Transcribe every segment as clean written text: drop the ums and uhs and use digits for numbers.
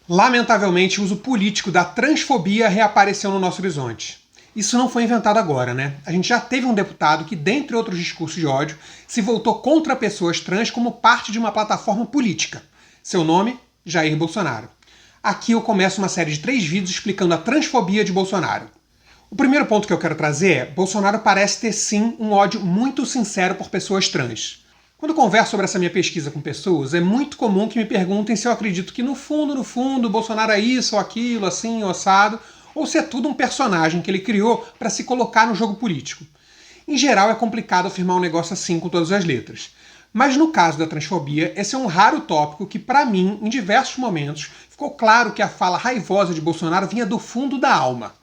Lamentavelmente, o uso político da transfobia reapareceu no nosso horizonte. Isso não foi inventado agora, né? A gente já teve um deputado que, dentre outros discursos de ódio, se voltou contra pessoas trans como parte de uma plataforma política. Seu nome? Jair Bolsonaro. Aqui eu começo uma série de 3 vídeos explicando a transfobia de Bolsonaro. O primeiro ponto que eu quero trazer é: Bolsonaro parece ter sim um ódio muito sincero por pessoas trans. Quando eu converso sobre essa minha pesquisa com pessoas, é muito comum que me perguntem se eu acredito que no fundo, Bolsonaro é isso ou aquilo, assim, ou assado, ou se é tudo um personagem que ele criou para se colocar no jogo político. Em geral, é complicado afirmar um negócio assim com todas as letras. Mas no caso da transfobia, esse é um raro tópico que, para mim, em diversos momentos, ficou claro que a fala raivosa de Bolsonaro vinha do fundo da alma.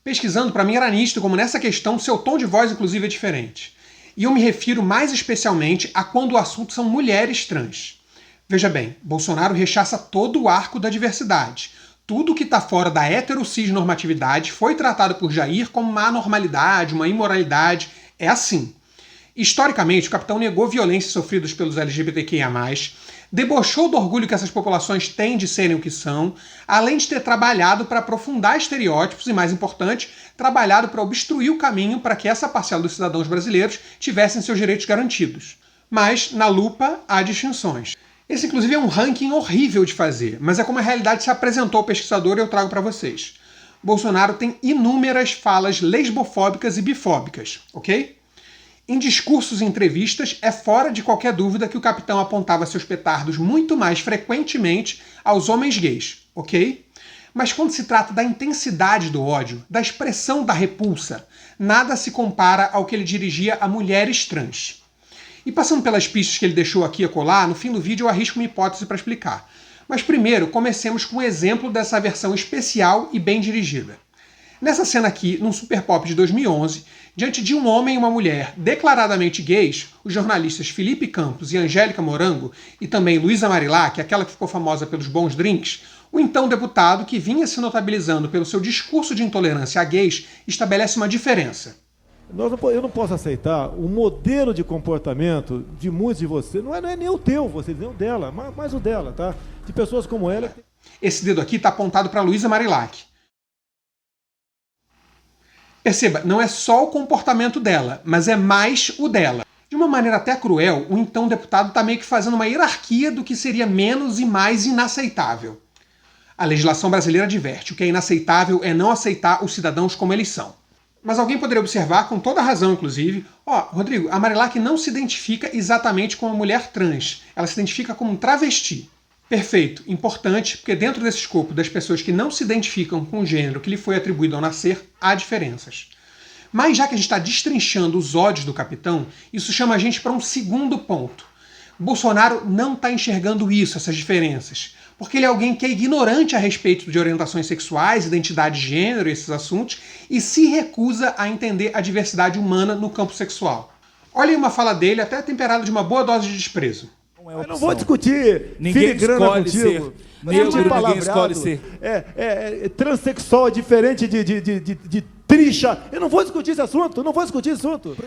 Pesquisando, para mim era nítido como nessa questão seu tom de voz, inclusive, é diferente. E eu me refiro mais especialmente a quando o assunto são mulheres trans. Veja bem, Bolsonaro rechaça todo o arco da diversidade. Tudo que está fora da heterocisnormatividade foi tratado por Jair como uma anormalidade, uma imoralidade. É assim. Historicamente, o capitão negou violências sofridas pelos LGBTQIA+, debochou do orgulho que essas populações têm de serem o que são, além de ter trabalhado para aprofundar estereótipos e, mais importante, trabalhado para obstruir o caminho para que essa parcela dos cidadãos brasileiros tivessem seus direitos garantidos. Mas, na lupa, há distinções. Esse, inclusive, é um ranking horrível de fazer, mas é como a realidade se apresentou ao pesquisador e eu trago para vocês. Bolsonaro tem inúmeras falas lesbofóbicas e bifóbicas, ok? Em discursos e entrevistas, é fora de qualquer dúvida que o capitão apontava seus petardos muito mais frequentemente aos homens gays, ok? Mas quando se trata da intensidade do ódio, da expressão da repulsa, nada se compara ao que ele dirigia a mulheres trans. E passando pelas pistas que ele deixou aqui e acolá, no fim do vídeo eu arrisco uma hipótese para explicar. Mas primeiro, comecemos com um exemplo dessa versão especial e bem dirigida. Nessa cena aqui, num Super Pop de 2011, diante de um homem e uma mulher declaradamente gays, os jornalistas Felipe Campos e Angélica Morango, e também Luísa Marilac, aquela que ficou famosa pelos bons drinks, o então deputado, que vinha se notabilizando pelo seu discurso de intolerância a gays, estabelece uma diferença. Eu não posso aceitar o modelo de comportamento de muitos de vocês, não é nem o teu, vocês, nem o dela, mas o dela, tá? De pessoas como ela. Esse dedo aqui está apontado para Luísa Marilac. Perceba, não é só o comportamento dela, mas é mais o dela. De uma maneira até cruel, o então deputado está meio que fazendo uma hierarquia do que seria menos e mais inaceitável. A legislação brasileira adverte: o que é inaceitável é não aceitar os cidadãos como eles são. Mas alguém poderia observar, com toda razão inclusive, Rodrigo, a Marilac não se identifica exatamente como uma mulher trans, ela se identifica como um travesti. Perfeito, importante, porque dentro desse escopo das pessoas que não se identificam com o gênero que lhe foi atribuído ao nascer, há diferenças. Mas já que a gente está destrinchando os ódios do capitão, isso chama a gente para um segundo ponto. Bolsonaro não está enxergando isso, essas diferenças, porque ele é alguém que é ignorante a respeito de orientações sexuais, identidade de gênero e esses assuntos, e se recusa a entender a diversidade humana no campo sexual. Olhem uma fala dele, até temperada de uma boa dose de desprezo. Eu não vou discutir ninguém escolhe contigo. ser negro, ninguém escolhe ser. Transsexual diferente de tricha. Eu não vou discutir esse assunto,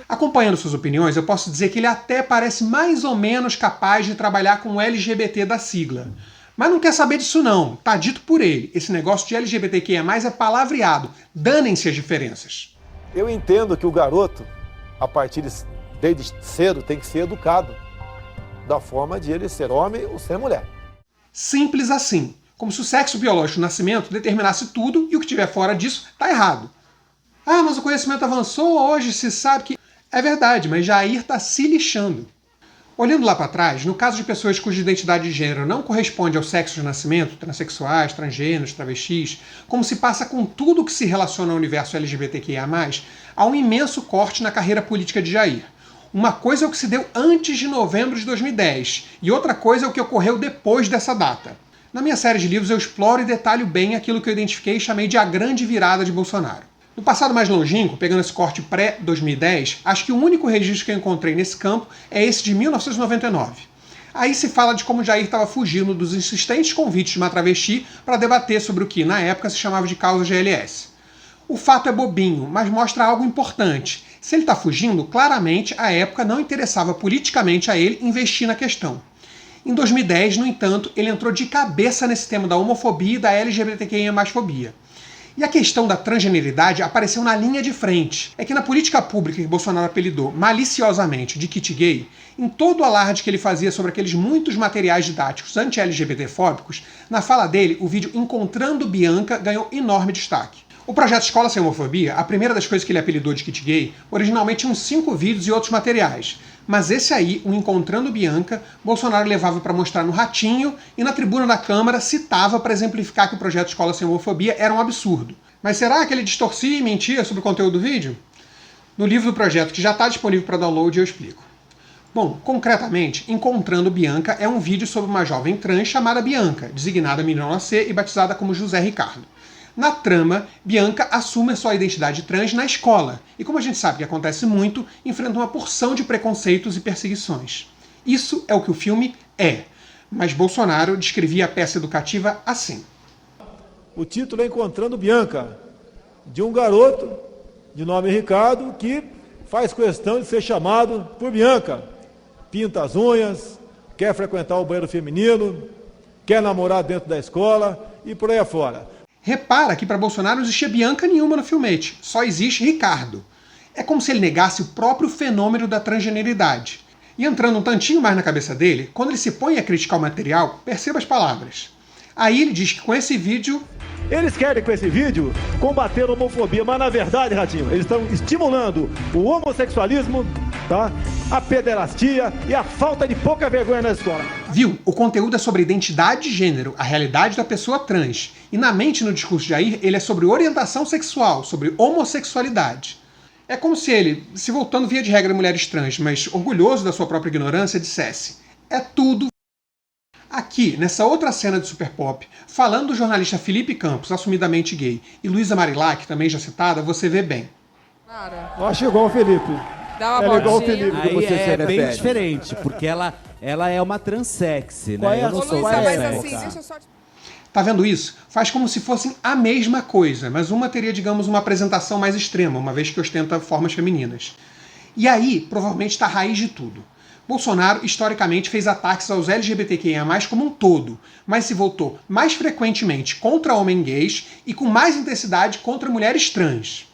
Acompanhando suas opiniões, eu posso dizer que ele até parece mais ou menos capaz de trabalhar com o LGBT da sigla. Mas não quer saber disso não, tá dito por ele. Esse negócio de LGBTQIA+, é palavreado. Danem-se as diferenças. Eu entendo que o garoto, a partir desde cedo, tem que ser educado da forma de ele ser homem ou ser mulher. Simples assim. Como se o sexo biológico do nascimento determinasse tudo e o que estiver fora disso está errado. Ah, mas o conhecimento avançou, hoje se sabe que... É verdade, mas Jair está se lixando. Olhando lá para trás, no caso de pessoas cuja identidade de gênero não corresponde ao sexo de nascimento, transexuais, transgêneros, travestis, como se passa com tudo que se relaciona ao universo LGBTQIA+, há um imenso corte na carreira política de Jair. Uma coisa é o que se deu antes de novembro de 2010, e outra coisa é o que ocorreu depois dessa data. Na minha série de livros eu exploro e detalho bem aquilo que eu identifiquei e chamei de a grande virada de Bolsonaro. No passado mais longínquo, pegando esse corte pré-2010, acho que o único registro que eu encontrei nesse campo é esse de 1999. Aí se fala de como Jair estava fugindo dos insistentes convites de uma travesti para debater sobre o que, na época, se chamava de causa GLS. O fato é bobinho, mas mostra algo importante. Se ele está fugindo, claramente a época não interessava politicamente a ele investir na questão. Em 2010, no entanto, ele entrou de cabeça nesse tema da homofobia e da LGBTQIA+fobia. E a questão da transgeneridade apareceu na linha de frente. É que na política pública que Bolsonaro apelidou maliciosamente de kit gay, em todo o alarde que ele fazia sobre aqueles muitos materiais didáticos anti-LGBT-fóbicos, na fala dele, o vídeo Encontrando Bianca ganhou enorme destaque. O projeto Escola Sem Homofobia, a primeira das coisas que ele apelidou de kit gay, originalmente tinha uns 5 vídeos e outros materiais. Mas esse aí, o Encontrando Bianca, Bolsonaro levava para mostrar no Ratinho e na tribuna da Câmara citava para exemplificar que o projeto Escola Sem Homofobia era um absurdo. Mas será que ele distorcia e mentia sobre o conteúdo do vídeo? No livro do projeto, que já está disponível para download, eu explico. Bom, concretamente, Encontrando Bianca é um vídeo sobre uma jovem trans chamada Bianca, designada menina C e batizada como José Ricardo. Na trama, Bianca assume a sua identidade trans na escola, e como a gente sabe que acontece muito, enfrenta uma porção de preconceitos e perseguições. Isso é o que o filme é, mas Bolsonaro descrevia a peça educativa assim. O título é Encontrando Bianca, de um garoto de nome Ricardo que faz questão de ser chamado por Bianca. Pinta as unhas, quer frequentar o banheiro feminino, quer namorar dentro da escola e por aí afora. Repara que para Bolsonaro não existia Bianca nenhuma no filmete, só existe Ricardo. É como se ele negasse o próprio fenômeno da transgeneridade. E entrando um tantinho mais na cabeça dele, quando ele se põe a criticar o material, perceba as palavras. Aí ele diz que com esse vídeo... Eles querem com esse vídeo combater a homofobia, mas na verdade, Ratinho, eles estão estimulando o homossexualismo, tá? A pederastia e a falta de pouca vergonha na escola. Viu? O conteúdo é sobre identidade de gênero, a realidade da pessoa trans. E na mente, no discurso de Jair, ele é sobre orientação sexual, sobre homossexualidade. É como se ele, se voltando via de regra mulheres trans, mas orgulhoso da sua própria ignorância, dissesse: é tudo. Aqui, nessa outra cena de Super Pop, falando do jornalista Felipe Campos, assumidamente gay, e Luísa Marilac, também já citada, você vê bem. Eu acho igual o Felipe. Dá uma igual o Felipe que Aí você é se bem refere. diferente, porque ela é uma transexy, Qual né? é a Eu não Ô, sou Luísa, mas transexy. assim, deixa eu só... Tá vendo isso? Faz como se fossem a mesma coisa, mas uma teria, digamos, uma apresentação mais extrema, uma vez que ostenta formas femininas. E aí, provavelmente, está a raiz de tudo. Bolsonaro, historicamente, fez ataques aos LGBTQIA+, como um todo, mas se voltou mais frequentemente contra homens gays e com mais intensidade contra mulheres trans.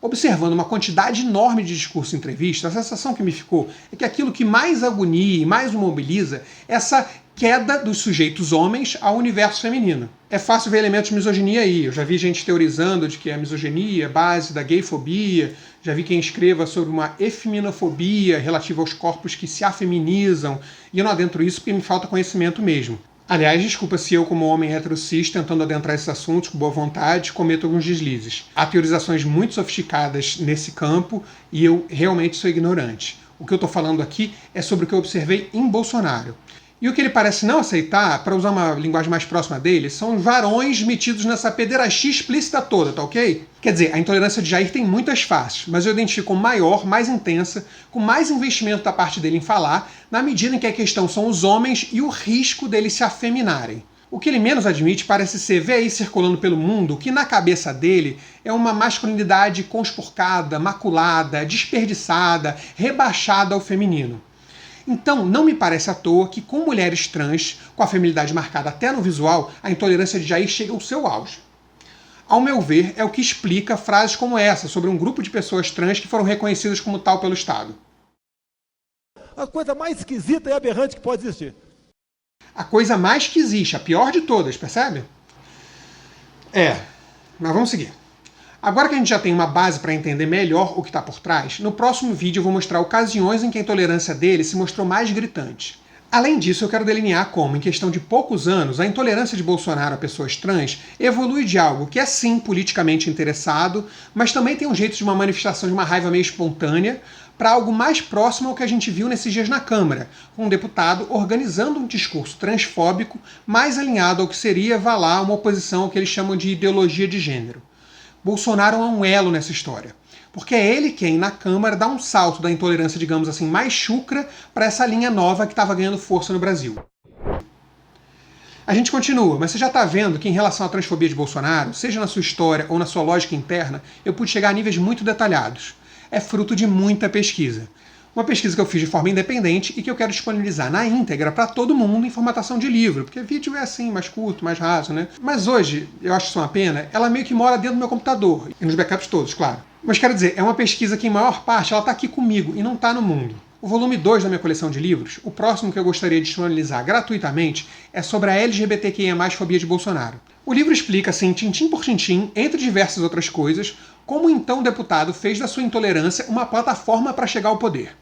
Observando uma quantidade enorme de discurso em entrevista, a sensação que me ficou é que aquilo que mais agonia e mais o mobiliza é essa queda dos sujeitos homens ao universo feminino. É fácil ver elementos de misoginia aí. Eu já vi gente teorizando de que a misoginia é base da gayfobia, já vi quem escreva sobre uma efeminofobia relativa aos corpos que se afeminizam, e eu não adentro isso porque me falta conhecimento mesmo. Aliás, desculpa se eu, como homem hétero cis, tentando adentrar esses assuntos com boa vontade, cometo alguns deslizes. Há teorizações muito sofisticadas nesse campo e eu realmente sou ignorante. O que eu estou falando aqui é sobre o que eu observei em Bolsonaro. E o que ele parece não aceitar, para usar uma linguagem mais próxima dele, são os varões metidos nessa pederastia explícita toda, tá ok? Quer dizer, a intolerância de Jair tem muitas faces, mas eu identifico maior, mais intensa, com mais investimento da parte dele em falar, na medida em que a questão são os homens e o risco deles se afeminarem. O que ele menos admite parece ser ver aí circulando pelo mundo que na cabeça dele é uma masculinidade conspurcada, maculada, desperdiçada, rebaixada ao feminino. Então, não me parece à toa que com mulheres trans, com a feminilidade marcada até no visual, a intolerância de Jair chega ao seu auge. Ao meu ver, é o que explica frases como essa sobre um grupo de pessoas trans que foram reconhecidas como tal pelo Estado. A coisa mais esquisita e aberrante que pode existir. A coisa mais que existe, a pior de todas, percebe? Mas vamos seguir. Agora que a gente já tem uma base para entender melhor o que está por trás, no próximo vídeo eu vou mostrar ocasiões em que a intolerância dele se mostrou mais gritante. Além disso, eu quero delinear como, em questão de poucos anos, a intolerância de Bolsonaro a pessoas trans evolui de algo que é sim politicamente interessado, mas também tem um jeito de uma manifestação de uma raiva meio espontânea, para algo mais próximo ao que a gente viu nesses dias na Câmara, com um deputado organizando um discurso transfóbico mais alinhado ao que seria, vá lá, uma oposição ao que eles chamam de ideologia de gênero. Bolsonaro é um elo nessa história, porque é ele quem, na Câmara, dá um salto da intolerância, digamos assim, mais chucra para essa linha nova que estava ganhando força no Brasil. A gente continua, mas você já está vendo que em relação à transfobia de Bolsonaro, seja na sua história ou na sua lógica interna, eu pude chegar a níveis muito detalhados. É fruto de muita pesquisa. Uma pesquisa que eu fiz de forma independente e que eu quero disponibilizar na íntegra para todo mundo em formatação de livro, porque vídeo é assim, mais curto, mais raso, né? Mas hoje, eu acho isso uma pena, ela meio que mora dentro do meu computador, e nos backups todos, claro. Mas quero dizer, é uma pesquisa que em maior parte ela está aqui comigo e não está no mundo. O volume 2 da minha coleção de livros, o próximo que eu gostaria de disponibilizar gratuitamente, é sobre a LGBTQIA+, fobia de Bolsonaro. O livro explica, assim, tintim por tintim, entre diversas outras coisas, como então o deputado fez da sua intolerância uma plataforma para chegar ao poder.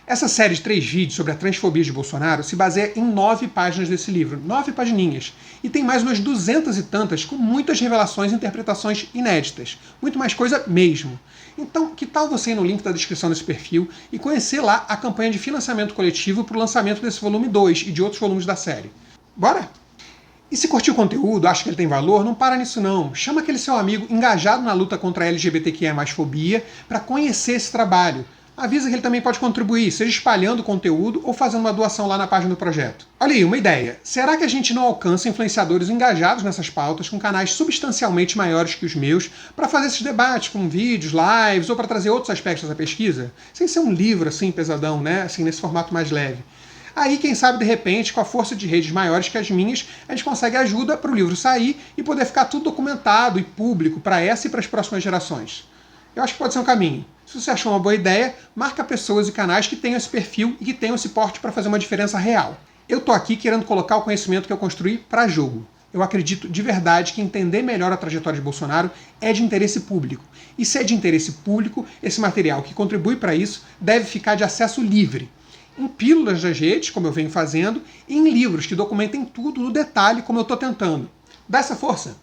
Essa série de 3 vídeos sobre a transfobia de Bolsonaro se baseia em 9 páginas desse livro, 9 pagininhas, e tem mais umas 200 e tantas com muitas revelações e interpretações inéditas, muito mais coisa mesmo. Então, que tal você ir no link da descrição desse perfil e conhecer lá a campanha de financiamento coletivo para o lançamento desse volume 2 e de outros volumes da série? Bora? E se curtiu o conteúdo, acha que ele tem valor, não para nisso não. Chama aquele seu amigo engajado na luta contra a LGBTQIA+ fobia para conhecer esse trabalho. Avisa que ele também pode contribuir, seja espalhando o conteúdo ou fazendo uma doação lá na página do projeto. Olha aí, uma ideia. Será que a gente não alcança influenciadores engajados nessas pautas com canais substancialmente maiores que os meus para fazer esses debates com vídeos, lives ou para trazer outros aspectos da pesquisa? Sem ser um livro assim pesadão, né? Assim, nesse formato mais leve. Aí, quem sabe, de repente, com a força de redes maiores que as minhas, a gente consegue ajuda para o livro sair e poder ficar tudo documentado e público para essa e para as próximas gerações. Eu acho que pode ser um caminho. Se você achou uma boa ideia, marca pessoas e canais que tenham esse perfil e que tenham esse porte para fazer uma diferença real. Eu tô aqui querendo colocar o conhecimento que eu construí para jogo. Eu acredito de verdade que entender melhor a trajetória de Bolsonaro é de interesse público. E se é de interesse público, esse material que contribui para isso deve ficar de acesso livre. Em pílulas das redes, como eu venho fazendo, e em livros que documentem tudo no detalhe, como eu estou tentando. Dá essa força!